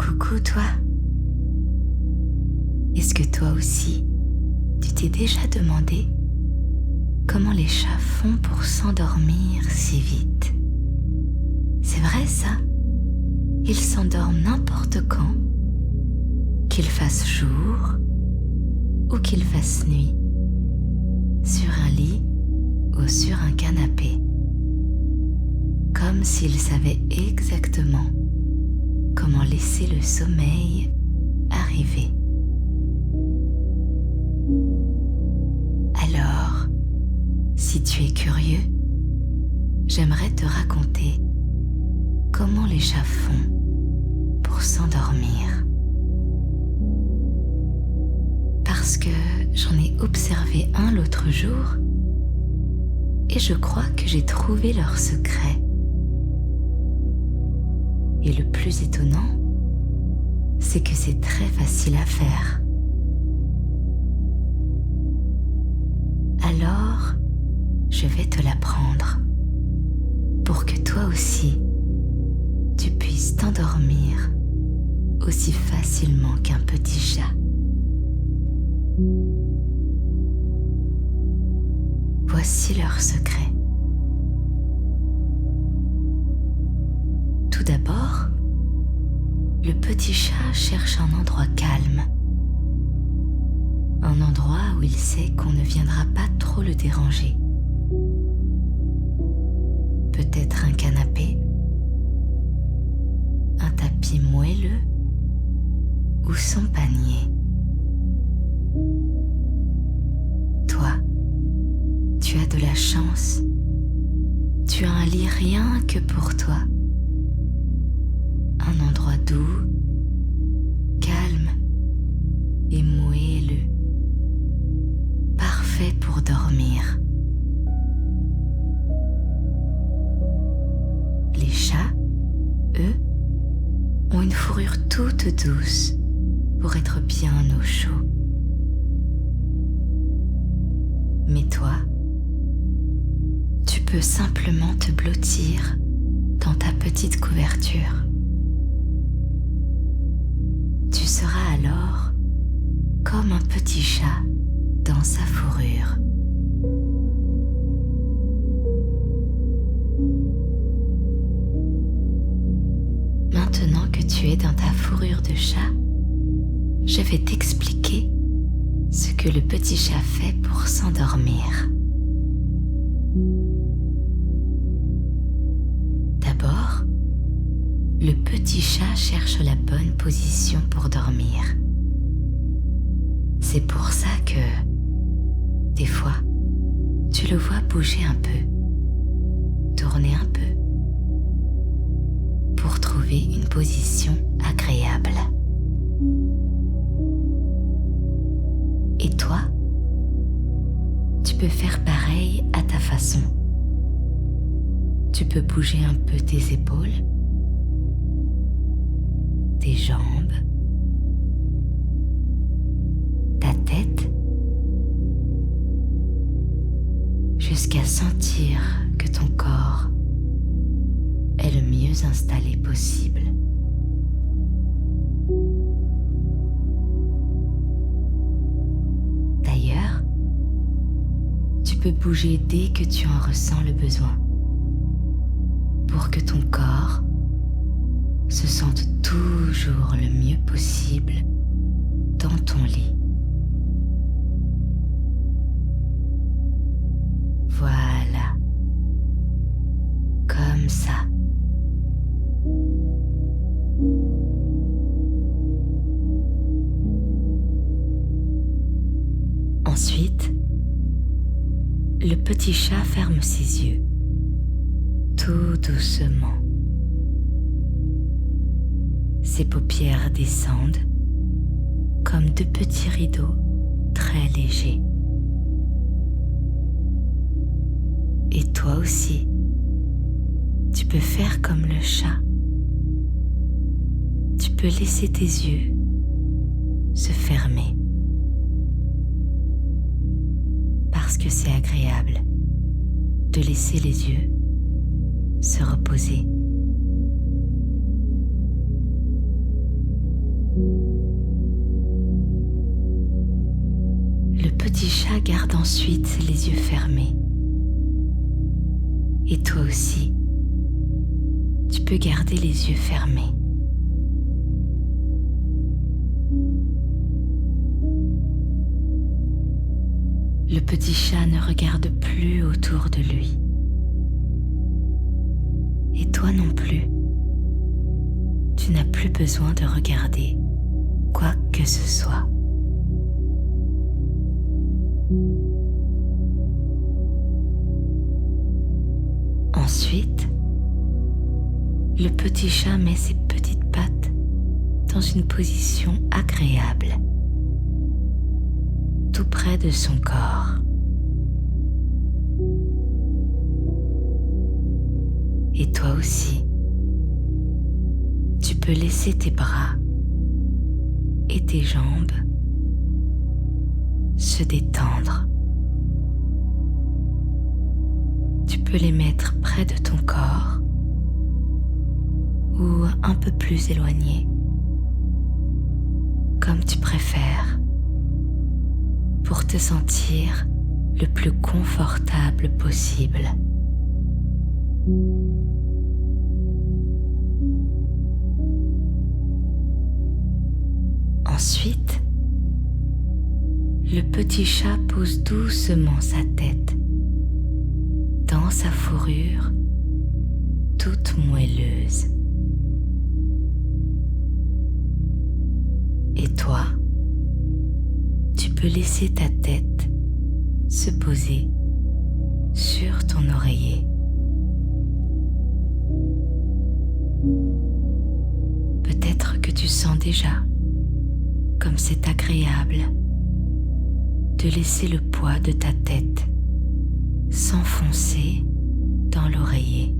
Coucou toi. Est-ce que toi aussi, tu t'es déjà demandé comment les chats font pour s'endormir si vite? C'est vrai ça? Ils s'endorment n'importe quand, qu'il fasse jour ou qu'il fasse nuit, sur un lit ou sur un canapé, comme s'ils savaient exactement comment laisser le sommeil arriver. Alors, si tu es curieux, j'aimerais te raconter comment les chats font pour s'endormir. Parce que j'en ai observé un l'autre jour et je crois que j'ai trouvé leur secret. Et le plus étonnant, c'est que c'est très facile à faire. Alors, je vais te l'apprendre pour que toi aussi, tu puisses t'endormir aussi facilement qu'un petit chat. Voici leur secret. Tout d'abord, le petit chat cherche un endroit calme, un endroit où il sait qu'on ne viendra pas trop le déranger. Peut-être un canapé, un tapis moelleux ou son panier. Toi, tu as de la chance. Tu as un lit rien que pour toi. Un endroit doux, calme et moelleux, parfait pour dormir. Les chats, eux, ont une fourrure toute douce pour être bien au chaud. Mais toi, tu peux simplement te blottir dans ta petite couverture. Tu seras alors comme un petit chat dans sa fourrure. Maintenant que tu es dans ta fourrure de chat, je vais t'expliquer ce que le petit chat fait pour s'endormir. D'abord, le petit chat cherche la bonne position pour dormir. C'est pour ça que, des fois, tu le vois bouger un peu, tourner un peu, pour trouver une position agréable. Et toi, tu peux faire pareil à ta façon. Tu peux bouger un peu tes épaules, tes jambes, ta tête, jusqu'à sentir que ton corps est le mieux installé possible. D'ailleurs, tu peux bouger dès que tu en ressens le besoin, pour que ton corps se sente toujours le mieux possible dans ton lit. Voilà, comme ça. Ensuite, le petit chat ferme ses yeux, tout doucement. Ses paupières descendent comme deux petits rideaux très légers. Et toi aussi, tu peux faire comme le chat. Tu peux laisser tes yeux se fermer. Parce que c'est agréable de laisser les yeux se reposer. petit chat garde ensuite les yeux fermés. Et toi aussi, tu peux garder les yeux fermés. Le petit chat ne regarde plus autour de lui. Et toi non plus. Tu n'as plus besoin de regarder quoi que ce soit. Ensuite, le petit chat met ses petites pattes dans une position agréable, tout près de son corps. Et toi aussi, tu peux laisser tes bras et tes jambes se détendre. Tu peux les mettre près de ton corps ou un peu plus éloignés, comme tu préfères, pour te sentir le plus confortable possible. Ensuite, le petit chat pose doucement sa tête dans sa fourrure toute moelleuse. Et toi, tu peux laisser ta tête se poser sur ton oreiller. Peut-être que tu sens déjà comme c'est agréable de laisser le poids de ta tête s'enfoncer dans l'oreiller.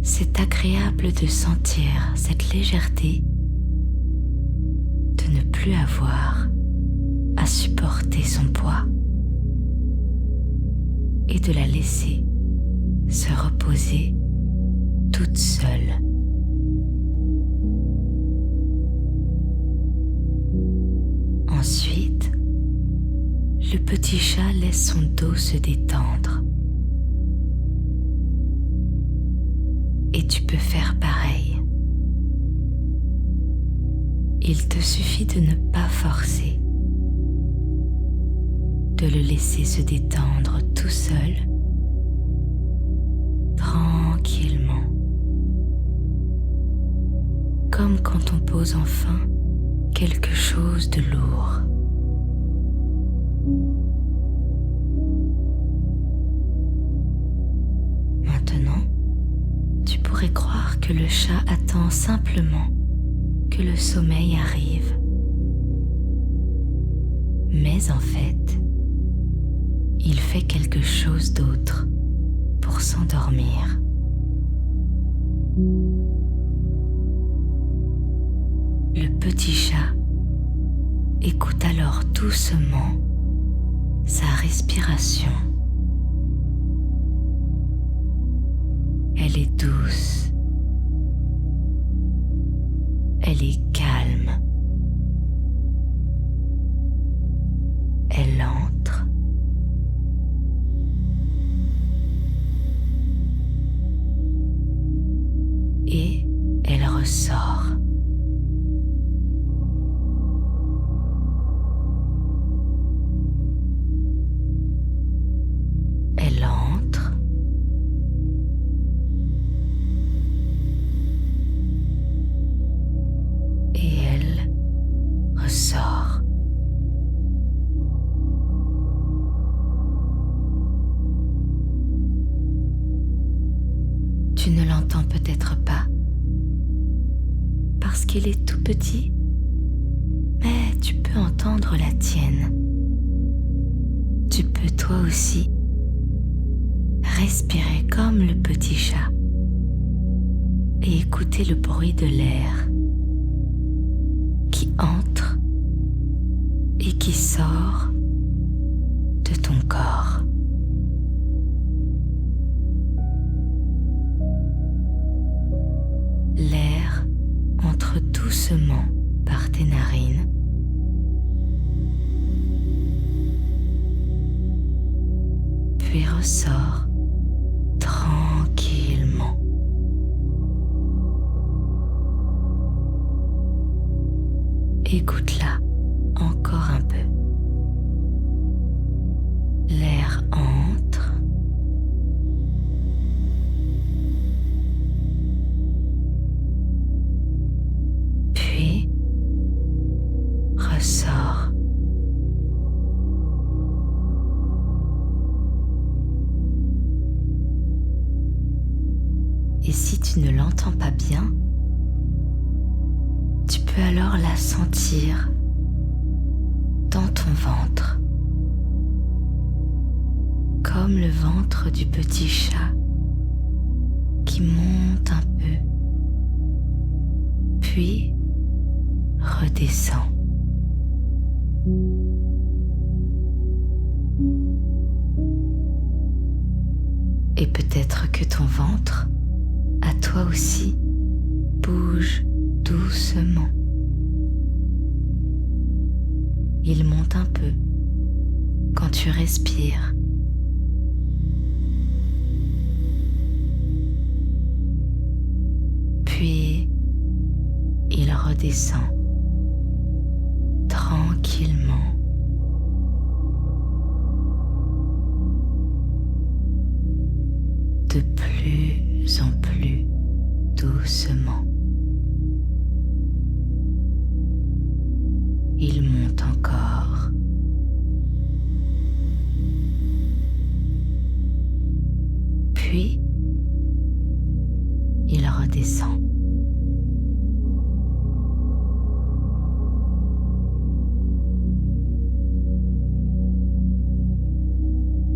C'est agréable de sentir cette légèreté de ne plus avoir à supporter son poids et de la laisser se reposer toute seule. Ensuite, le petit chat laisse son dos se détendre. Et tu peux faire pareil. Il te suffit de ne pas forcer, de le laisser se détendre tout seul, tranquillement, comme quand on pose enfin quelque chose de lourd. Maintenant, tu pourrais croire que le chat attend simplement que le sommeil arrive. Mais en fait, il fait quelque chose d'autre pour s'endormir. Le petit chat écoute alors doucement sa respiration. Elle est douce. Elle est calme. Elle entre et elle ressort. Elle entre et elle ressort. Tu ne l'entends peut-être pas parce qu'il est tout petit, mais tu peux entendre la tienne. Tu peux toi aussi respirer comme le petit chat et écouter le bruit de l'air qui entre et qui sort de ton corps. L'air entre doucement par tes narines puis ressors tranquillement. Écoute-la encore un peu. L'air entre, puis ressort. Et si tu ne l'entends pas bien, tu peux alors la sentir dans ton ventre, comme le ventre du petit chat qui monte un peu, puis redescend. Et peut-être que ton ventre, à toi aussi, bouge doucement. Il monte un peu quand tu respires. Puis, il redescend tranquillement. De plus en plus doucement. Il monte encore. Puis, il redescend.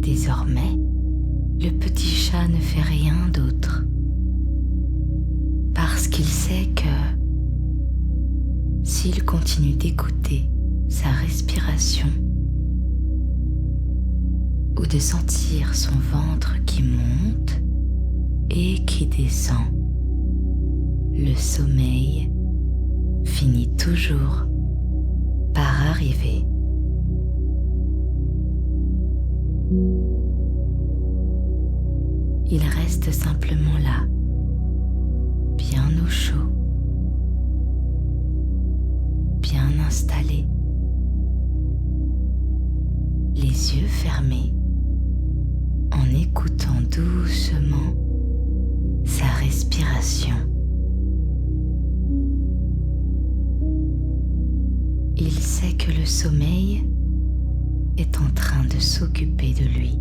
Désormais, le petit chat ne fait rien d'autre parce qu'il sait que s'il continue d'écouter sa respiration ou de sentir son ventre qui monte et qui descend, le sommeil finit toujours par arriver. Il reste simplement là, bien au chaud, bien installé, les yeux fermés, en écoutant doucement sa respiration. Il sait que le sommeil est en train de s'occuper de lui.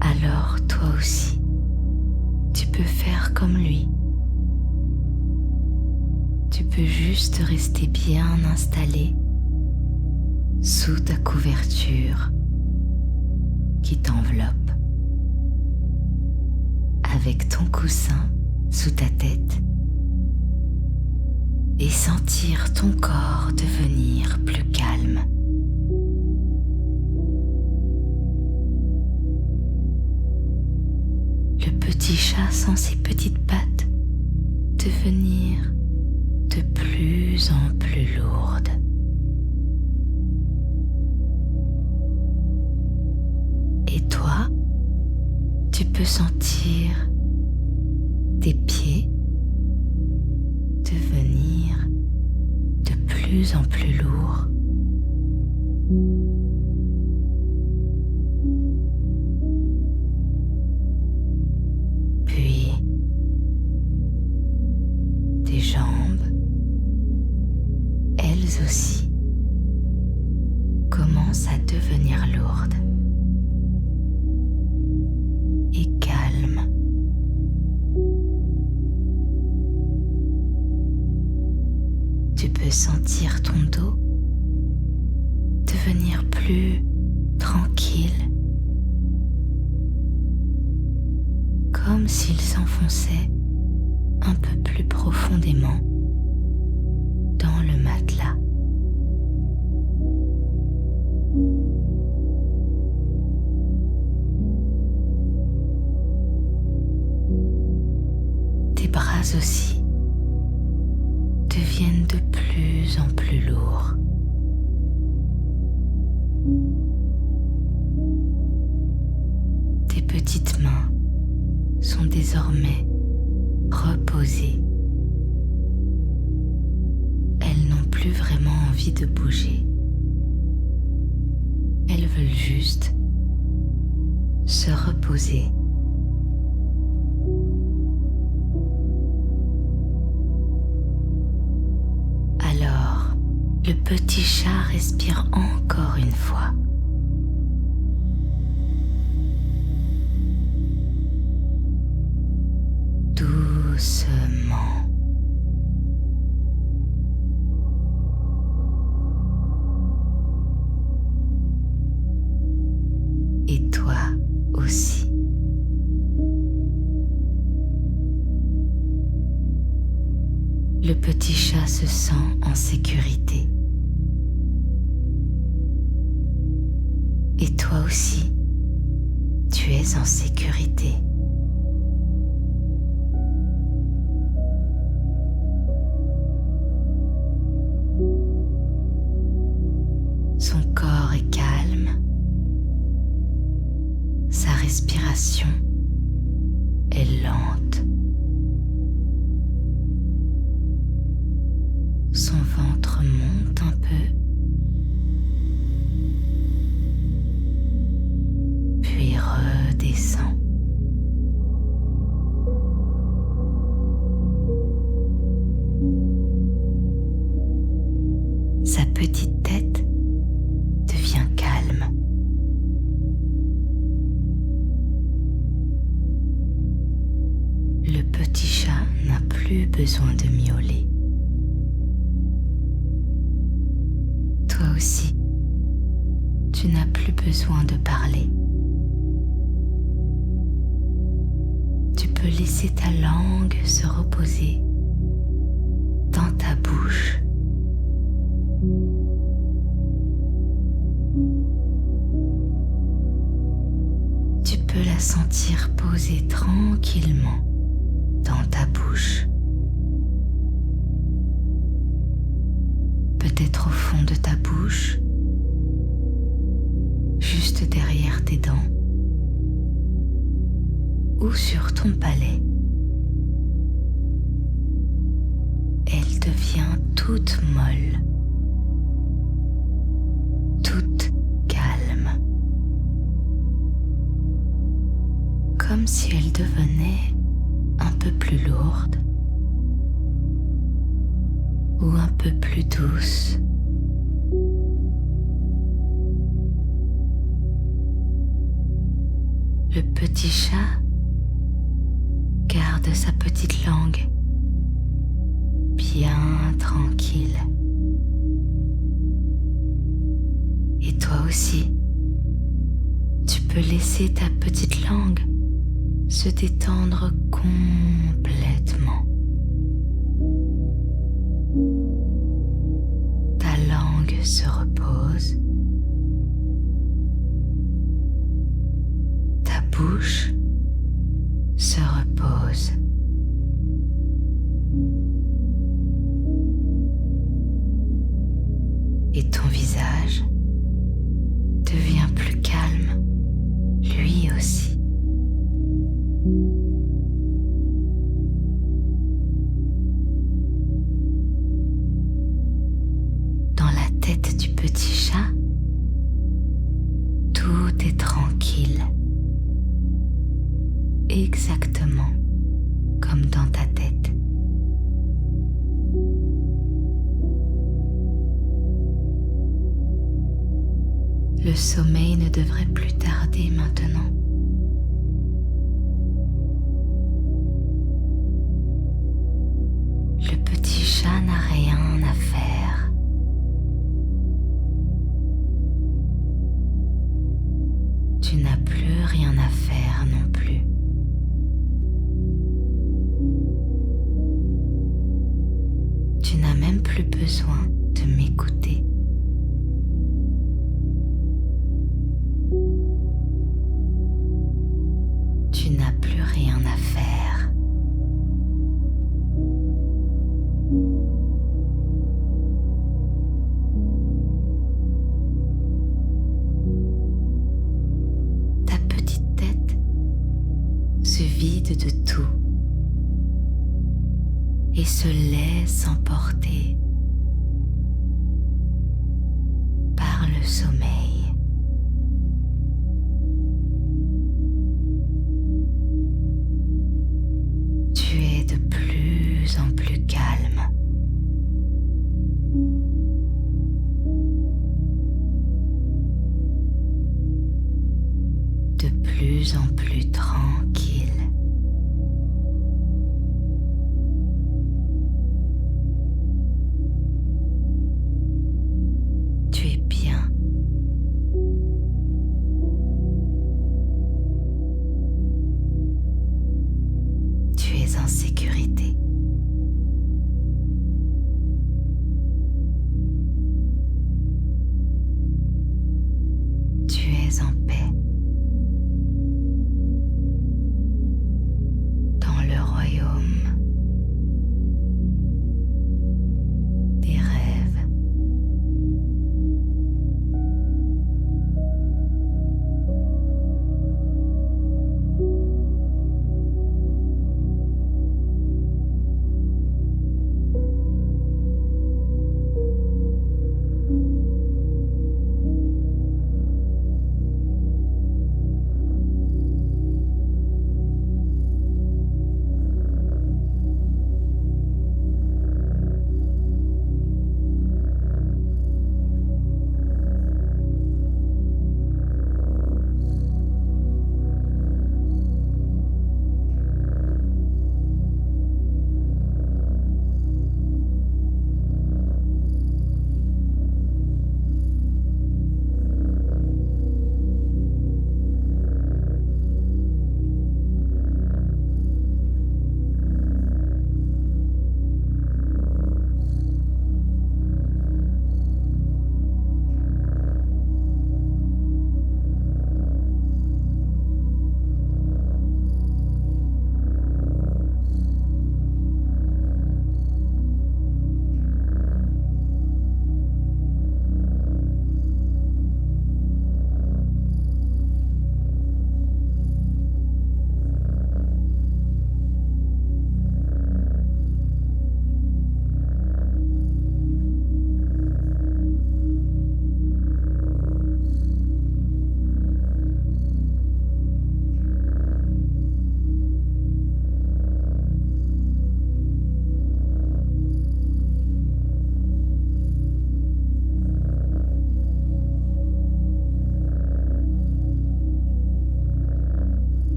Alors toi aussi, tu peux faire comme lui. Tu peux juste rester bien installé sous ta couverture qui t'enveloppe, avec ton coussin sous ta tête, et sentir ton corps devenir plus calme. Le petit chat sent ses petites pattes devenir de plus en plus lourdes. Et toi, tu peux sentir tes pieds devenir de plus en plus lourds. Puis tes jambes, elles aussi, commencent à devenir lourdes et calmes. Tu peux sentir ton dos devenir plus tranquille, comme s'il s'enfonçait un peu plus profondément dans le matelas. Tes bras aussi deviennent de plus en plus lourds. désormais reposées. Elles n'ont plus vraiment envie de bouger. Elles veulent juste se reposer. Alors, le petit chat respire encore une fois. Doucement. Et toi aussi. Le petit chat se sent en sécurité. Et toi aussi, tu es en sécurité. Son corps est calme. Sa respiration est lente. Son ventre monte un peu, puis redescend. Sa petite tête devient calme. Le petit chat n'a plus besoin de miauler. Toi aussi, tu n'as plus besoin de parler. Tu peux laisser ta langue se reposer dans ta bouche. Tu peux la sentir poser tranquillement dans ta bouche. Peut-être au fond de ta bouche, juste derrière tes dents, ou sur ton palais. Elle devient toute molle, toute calme, comme si elle devenait un peu plus lourde ou un peu plus douce. Le petit chat garde sa petite langue bien tranquille. Et toi aussi, tu peux laisser ta petite langue se détendre complètement. Ta langue se repose. Ta bouche se repose. Et ton visage devient plus calme, lui aussi. Dans la tête du petit chat, tout est tranquille, exactement comme dans ta tête. Le sommeil ne devrait plus tarder maintenant. Le petit chat n'a rien à faire. Tu n'as plus rien à faire non plus. Tu n'as même plus besoin de m'écouter. Tu n'as plus rien à faire. Ta petite tête se vide de tout et se laisse emporter par le sommeil. Tu es de plus en plus calme. De plus en plus tranquille. Tu es bien. Tu es en sécurité. Tu es en paix.